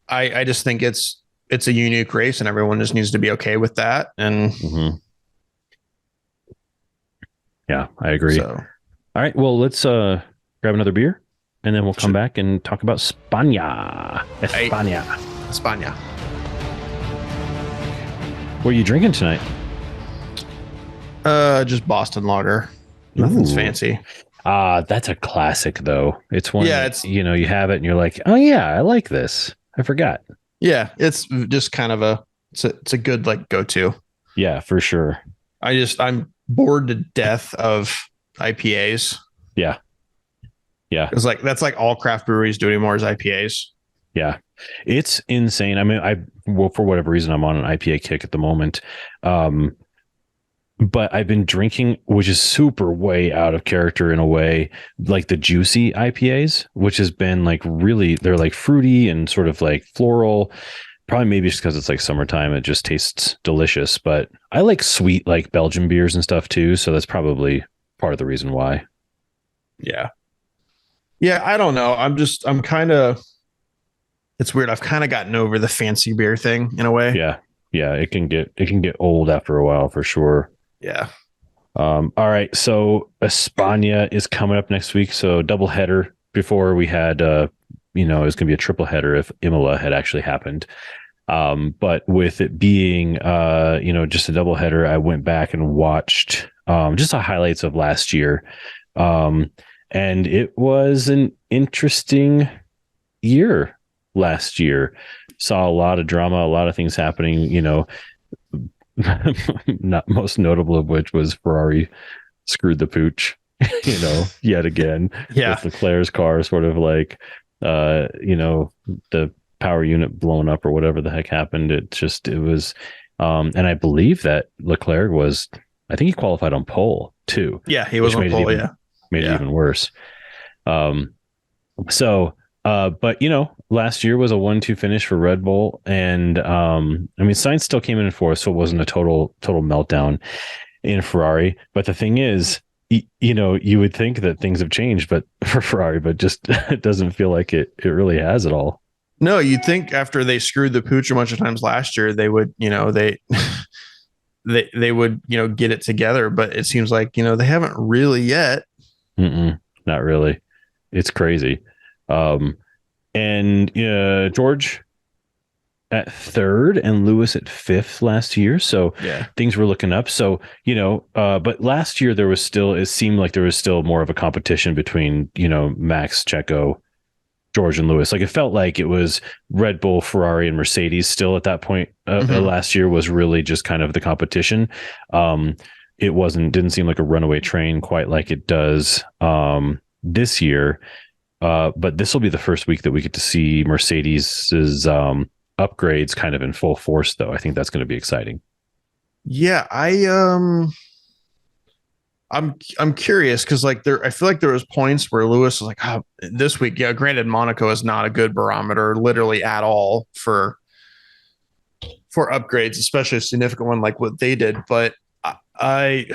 I just think it's a unique race, and everyone just needs to be okay with that. And yeah, I agree. So. All right. Well, let's grab another beer, and then we'll come back and talk about España. What are you drinking tonight? Just Boston Lager. Nothing's fancy. That's a classic though. It's one it's you have it and you're like, oh yeah, I like this. I forgot. Yeah, it's just kind of it's a good like go-to. Yeah, for sure. I'm bored to death of IPAs. Yeah. It's like that's like all craft breweries do anymore is IPAs. Yeah. It's insane. I mean, for whatever reason, I'm on an IPA kick at the moment. But I've been drinking, which is super way out of character in a way, like the juicy IPAs, which has been like really, they're like fruity and sort of like floral. Probably maybe just because it's like summertime, it just tastes delicious. But I like sweet, like Belgian beers and stuff too. So that's probably part of the reason why. Yeah. Yeah, I don't know. I'm kind of, it's weird. I've kind of gotten over the fancy beer thing in a way. Yeah. Yeah. It can get old after a while for sure. Yeah. All right. So España is coming up next week. So double header. Before we had, it was going to be a triple header if Imola had actually happened. But with it being, just a double header, I went back and watched just the highlights of last year. And it was an interesting year last year. Saw a lot of drama, a lot of things happening, not most notable of which was Ferrari screwed the pooch, yet again. Yeah. With Leclerc's car sort of like, the power unit blown up or whatever the heck happened. It was, and I believe that Leclerc I think he qualified on pole too. Yeah, he was on pole. Made it even worse. But last year was a 1-2 finish for Red Bull, and Sainz still came in fourth, so it wasn't a total meltdown in Ferrari. But the thing is, you would think that things have changed, but for Ferrari, but just it doesn't feel like it really has at all. No, you'd think after they screwed the pooch a bunch of times last year, they would, they would, get it together. But it seems like, they haven't really yet. Not really. It's crazy. And George at third and Lewis at fifth last year. So yeah, things were looking up. So, but last year it seemed like there was still more of a competition between, Max, Checo, George, and Lewis. Like it felt like it was Red Bull, Ferrari, and Mercedes still at that point. Last year was really just kind of the competition. It didn't seem like a runaway train quite like it does this year. But this will be the first week that we get to see Mercedes's upgrades kind of in full force, though. I think that's going to be exciting. Yeah, I'm curious because I feel like there was points where Lewis was like, oh, this week, yeah, granted, Monaco is not a good barometer literally at all for upgrades, especially a significant one like what they did. But there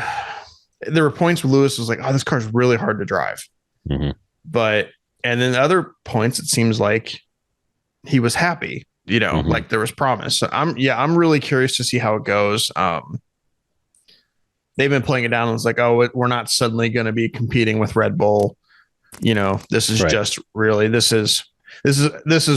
were points where Lewis was like, oh, this car's really hard to drive. And then other points, it seems like he was happy, like there was promise. So I'm really curious to see how it goes. they've been playing it down. And it's like, oh, we're not suddenly going to be competing with Red Bull. This is just really, this is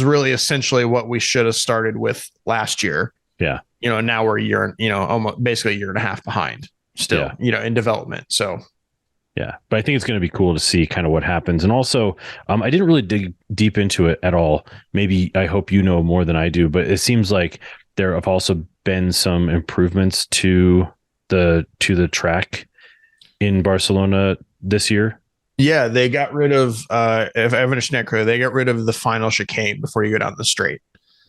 really essentially what we should have started with last year. Yeah. Now we're a year, almost basically a year and a half behind still, in development. So. Yeah, but I think it's going to be cool to see kind of what happens. And also, I didn't really dig deep into it at all. Maybe I hope you know more than I do, but it seems like there have also been some improvements to the track in Barcelona this year. Yeah, they got rid of if Evan Schnecker, they got rid of the final chicane before you go down the straight.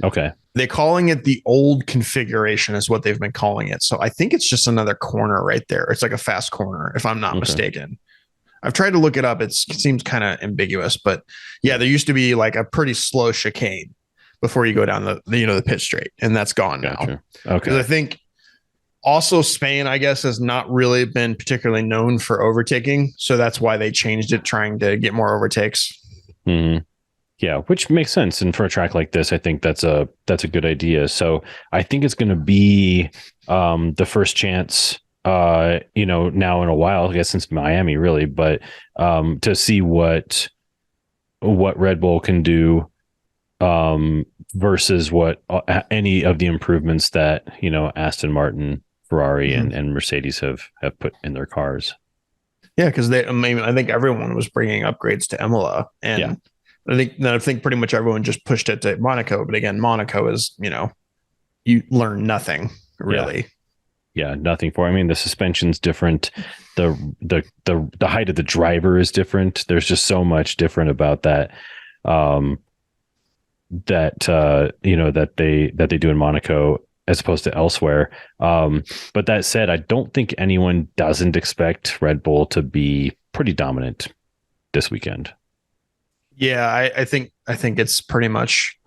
Okay. They're calling it the old configuration is what they've been calling it. So I think it's just another corner right there. It's like a fast corner, if I'm not mistaken. I've tried to look it up. It seems kind of ambiguous, but yeah, there used to be like a pretty slow chicane before you go down the pit straight, and that's gone now. Okay. Because I think also Spain, I guess, has not really been particularly known for overtaking. So that's why they changed it, trying to get more overtakes. Mm-hmm. Yeah, which makes sense. And for a track like this, I think that's a good idea. So I think it's going to be the first chance, now in a while, I guess since Miami really, but to see what Red Bull can do versus what any of the improvements that, Aston Martin, Ferrari and Mercedes have put in their cars. Yeah, because I think everyone was bringing upgrades to Imola, and I think pretty much everyone just pushed it to Monaco. But again, Monaco is, you learn nothing really. Yeah, nothing for. I mean, the suspension's different. The height of the driver is different. There's just so much different about that. That they do in Monaco as opposed to elsewhere. But that said, I don't think anyone doesn't expect Red Bull to be pretty dominant this weekend. Yeah, I think it's pretty much,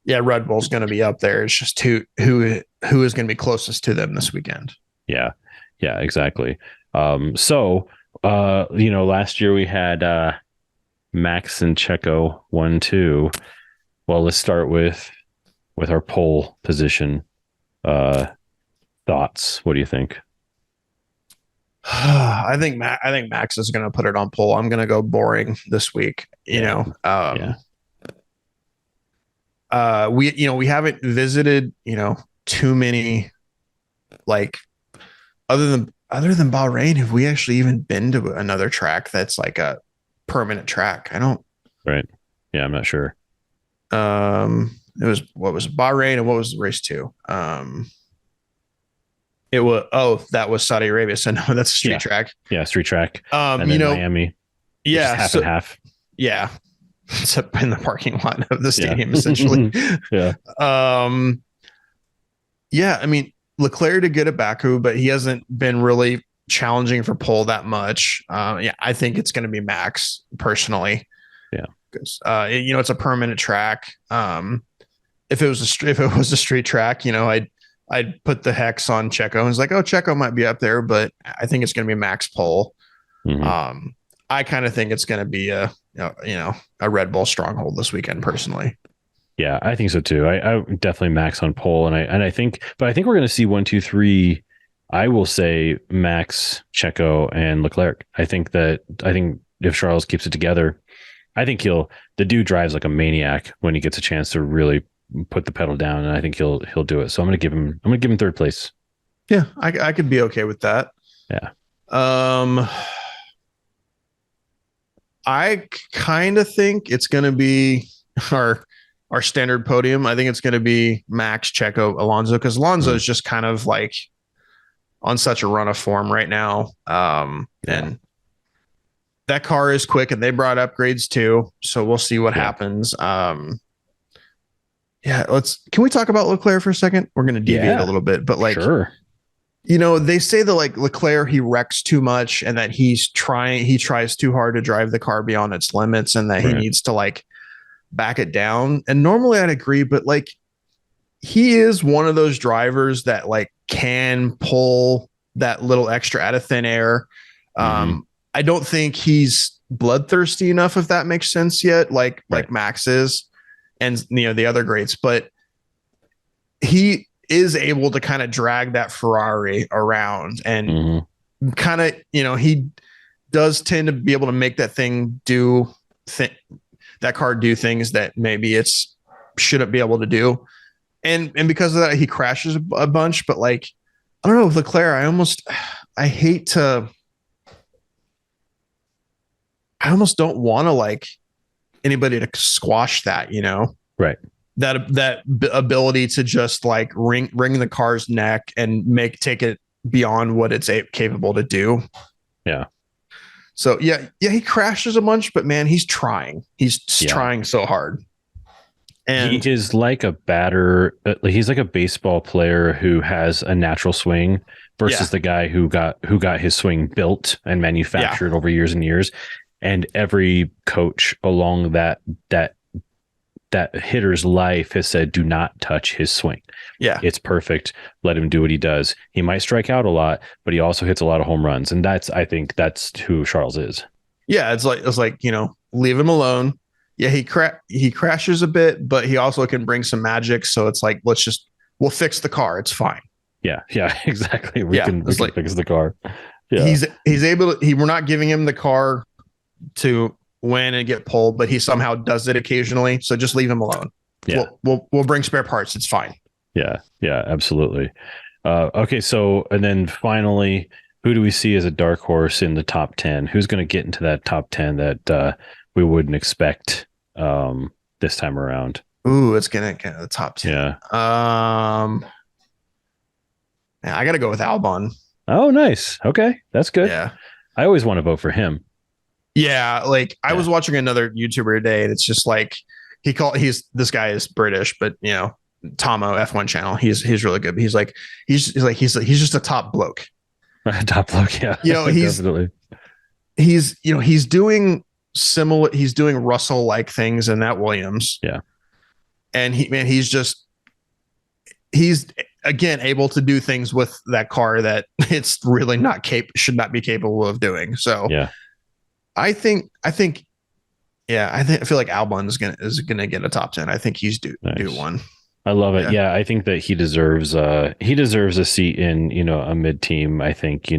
Red Bull's going to be up there. It's just who is going to be closest to them this weekend. Yeah, exactly. So last year we had Max and Checo 1-2. Well, let's start with our pole position. Thoughts? What do you think? I think Max is going to put it on pole. I'm going to go boring this week. We haven't visited, too many, like other than Bahrain, have we actually even been to another track that's like a permanent track? I don't. Right. Yeah, I'm not sure. It was Bahrain, and what was race 2? That was Saudi Arabia. So no, that's a street track. Yeah, street track. And then Miami. Yeah, half and half. Yeah, except in the parking lot of the stadium, essentially. Yeah. I mean, Leclerc did good at Baku, but he hasn't been really challenging for pole that much. I think it's going to be Max personally. Yeah, because it's a permanent track. If it was a street track, I'd put the hex on Checo and it's like, oh, Checo might be up there, but I think it's going to be Max pole. Mm-hmm. I kind of think it's going to be a Red Bull stronghold this weekend personally. Yeah, I think so too. I definitely Max on pole, and I think we're going to see 1, 2, 3. I will say Max, Checo, and Leclerc. I think if Charles keeps it together, I think the dude drives like a maniac when he gets a chance to really put the pedal down, and I think he'll do it. So I'm going to give him third place. Yeah, I could be okay with that. Yeah. I kind of think it's going to be our standard podium. I think it's going to be Max, Checo, Alonso, because Alonso is just kind of like on such a run of form right now. And that car is quick, and they brought upgrades too. So we'll see what happens. Can we talk about Leclerc for a second? We're going to deviate a little bit, but sure. They say that like Leclerc, he wrecks too much and that he tries too hard to drive the car beyond its limits, and that he needs to like back it down. And normally I'd agree, but like he is one of those drivers that like can pull that little extra out of thin air. I don't think he's bloodthirsty enough, if that makes sense yet, like Max is, and the other greats, but he is able to kind of drag that Ferrari around and kind of, he does tend to be able to make that thing that car do things that maybe it's shouldn't be able to do. And because of that, he crashes a bunch. But like, I don't know, with Leclerc, I almost don't want to like anybody to squash that, Right. That ability to just like wring the car's neck and take it beyond what it's capable to do. Yeah. So yeah, he crashes a bunch, but man, he's trying. He's trying so hard. And he is like a batter. He's like a baseball player who has a natural swing versus the guy who got his swing built and manufactured over years and years. And every coach along that hitter's life has said, do not touch his swing. Yeah. It's perfect. Let him do what he does. He might strike out a lot, but he also hits a lot of home runs. And I think that's who Charles is. Yeah. It's like, leave him alone. Yeah. He crashes a bit, but he also can bring some magic. So it's like, we'll fix the car. It's fine. Yeah. Yeah, exactly. We can fix the car. Yeah. He's able to, we're not giving him the car to win and get pulled, but he somehow does it occasionally. So just leave him alone. Yeah. We'll bring spare parts. It's fine. Yeah. Yeah, absolutely. Okay. So, and then finally, who do we see as a dark horse in the top 10? Who's going to get into that top 10 that we wouldn't expect this time around? Ooh, it's going to get the top 10. Yeah. I got to go with Albon. Oh, nice. Okay. That's good. Yeah. I always want to vote for him. Yeah, I was watching another YouTuber today, and it's just like this guy is British, but Tomo F1 channel. He's really good. But he's just a top bloke. Top bloke, yeah. He's definitely. He's doing similar. He's doing Russell like things in that Williams. Yeah, and he's again able to do things with that car that it's really should not be capable of doing. So yeah. I feel like Albon is gonna get a top 10. I think he's due one. I love it. Yeah, I think that he deserves a seat in a mid team. I think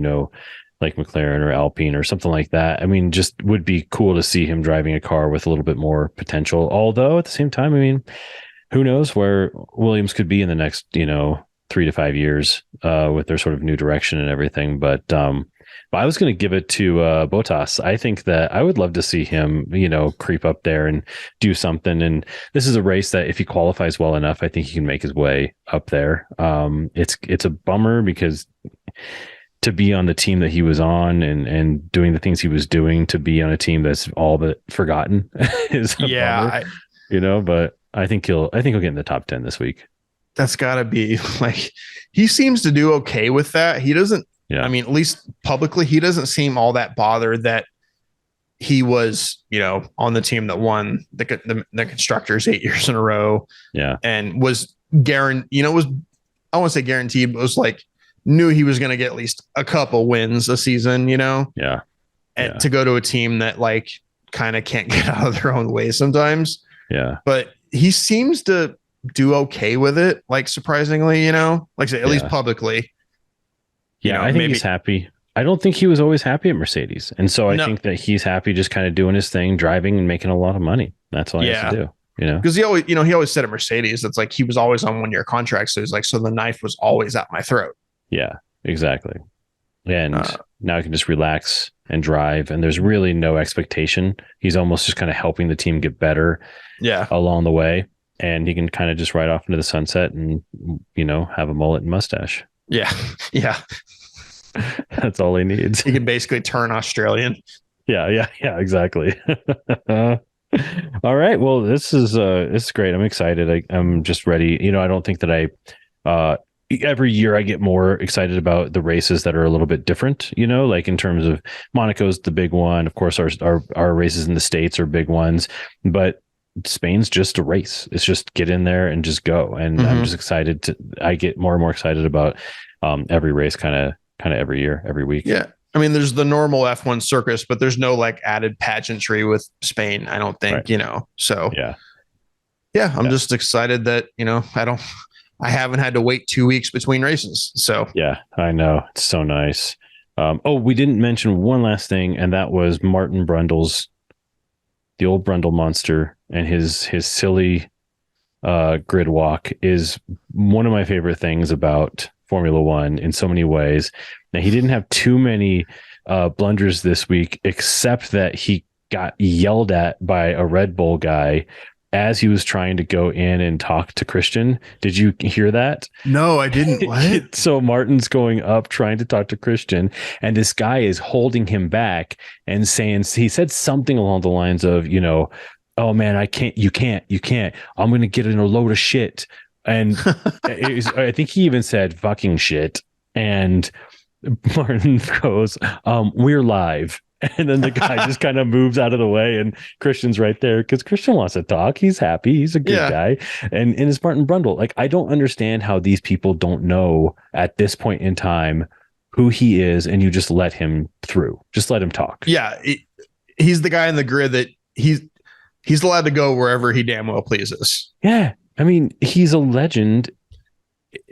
like McLaren or Alpine or something like that. I mean, just would be cool to see him driving a car with a little bit more potential. Although at the same time, I mean, who knows where Williams could be in the next 3 to 5 years with their sort of new direction and everything. But I was going to give it to Bottas. I think that I would love to see him, creep up there and do something. And this is a race that if he qualifies well enough, I think he can make his way up there. It's a bummer because to be on the team that he was on and doing the things he was doing, to be on a team that's all but forgotten is a bummer, but I think he'll get in the top 10 this week. That's gotta be he seems to do okay with that. He doesn't. Yeah. I mean, at least publicly, he doesn't seem all that bothered that he was, on the team that won the constructors 8 years in a row. Yeah. And was guaranteed, I won't say guaranteed, but it was knew he was going to get at least a couple wins a season, Yeah. And to go to a team that kind of can't get out of their own way sometimes. Yeah. But he seems to do okay with it. Surprisingly, like I say, at least publicly. Yeah, I think he's happy. I don't think he was always happy at Mercedes. And so I think that he's happy just kind of doing his thing, driving and making a lot of money. That's all he has to do, Because he always said at Mercedes, it's he was always on 1 year contract. So he's so the knife was always at my throat. Yeah, exactly. And now he can just relax and drive. And there's really no expectation. He's almost just kind of helping the team get better along the way. And he can kind of just ride off into the sunset and, have a mullet and mustache. Yeah. Yeah. That's all he needs. He can basically turn Australian. Yeah, exactly. All right. Well, this is great. I'm excited. I'm just ready. I don't think that every year I get more excited about the races that are a little bit different, in terms of Monaco's the big one. Of course, our races in the States are big ones, but Spain's just a race. It's just get in there and just go. And I'm just excited I get more and more excited about every race kind of every year, every week. Yeah. I mean, there's the normal F1 circus, but there's no added pageantry with Spain, I don't think, so I'm just excited that, I haven't had to wait 2 weeks between races. So yeah, I know. It's so nice. We didn't mention one last thing, and that was Martin Brundle's, the old Brundle monster, and his silly grid walk is one of my favorite things about Formula One in so many ways. Now, he didn't have too many blunders this week, except that he got yelled at by a Red Bull guy as he was trying to go in and talk to Christian. Did you hear that? No, I didn't. What? So Martin's going up trying to talk to Christian, and this guy is holding him back and saying, he said something along the lines of, oh man, you can't, I'm going to get in a load of shit. And I think he even said fucking shit. And Martin goes, we're live. And then the guy just kind of moves out of the way, and Christian's right there because Christian wants to talk. He's happy. He's a good guy. And it's Martin Brundle. Like, I don't understand how these people don't know at this point in time who he is, and you just let him through. Just let him talk. Yeah. He's the guy in the grid that he's allowed to go wherever he damn well pleases. Yeah. I mean, he's a legend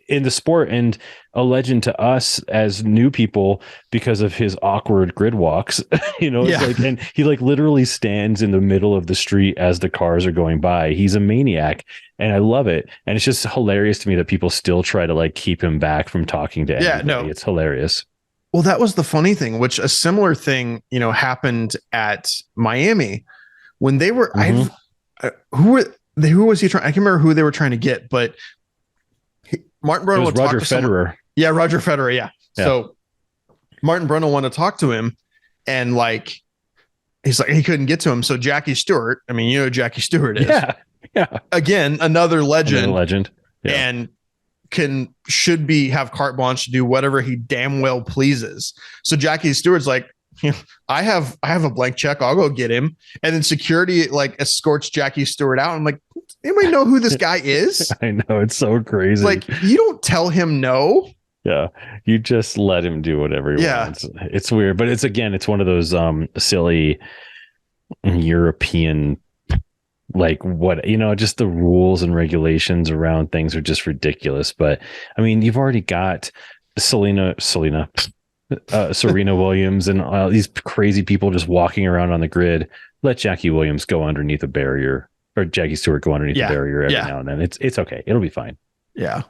in the sport and a legend to us as new people because of his awkward grid walks. It's like, and he like literally stands in the middle of the street as the cars are going by. He's a maniac, and I love it. And it's just hilarious to me that people still try to like keep him back from talking to anybody. No, it's hilarious. Well, that was the funny thing, which a similar thing, happened at Miami when they were, who was he trying? I can't remember who they were trying to get, but Martin Brundle would talk to Federer. Yeah, Roger Federer. Yeah. So Martin Brundle wanted to talk to him, and like he's like he couldn't get to him. So Jackie Stewart, I mean, you know who Jackie Stewart is. Yeah. Again, another legend. Yeah. And should have carte blanche to do whatever he damn well pleases. So Jackie Stewart's like, I have a blank check. I'll go get him. And then security like escorts Jackie Stewart out. I'm like, anybody know who this guy is? I know, it's so crazy. Like, you don't tell him no. Yeah, you just let him do whatever he wants. It's weird, but it's one of those silly European, like, what, just the rules and regulations around things are just ridiculous. But I mean, you've already got Serena Williams and all these crazy people just walking around on the grid. Let Jackie Williams go underneath a barrier, or Jackie Stewart go underneath the barrier every now and then. It's okay. It'll be fine. Yeah.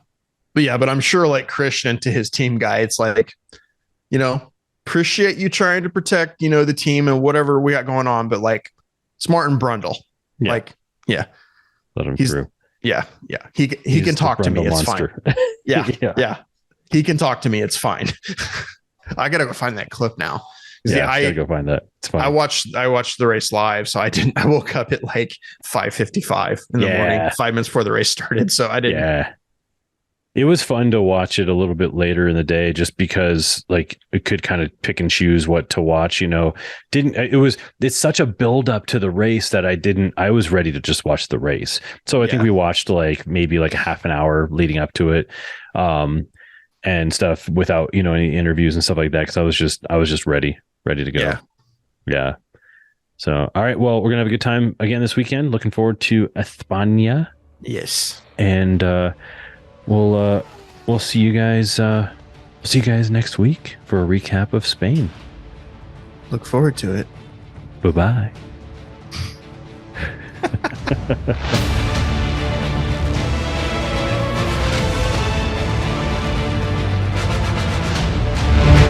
But I'm sure like Christian to his team guy, it's like, appreciate you trying to protect, the team and whatever we got going on. But like, it's Martin Brundle. Yeah. Like, yeah. Let him through. Yeah. Yeah. He can talk to me. It's fine. Yeah. He can talk to me. It's fine. I got to go find that clip now. I gotta go find that. It's fine. I watched the race live, so I woke up at like 5:55 in the morning, 5 minutes before the race started. So I didn't. Yeah. It was fun to watch it a little bit later in the day, just because like it could kind of pick and choose what to watch. It's such a build up to the race that I was ready to just watch the race. So I think we watched like maybe like a half an hour leading up to it. And stuff without, any interviews and stuff like that. Cause I was just ready to go. Yeah. So, all right. Well, we're going to have a good time again this weekend. Looking forward to España. Yes. And, we'll see you guys. See you guys next week for a recap of Spain. Look forward to it. Bye-bye.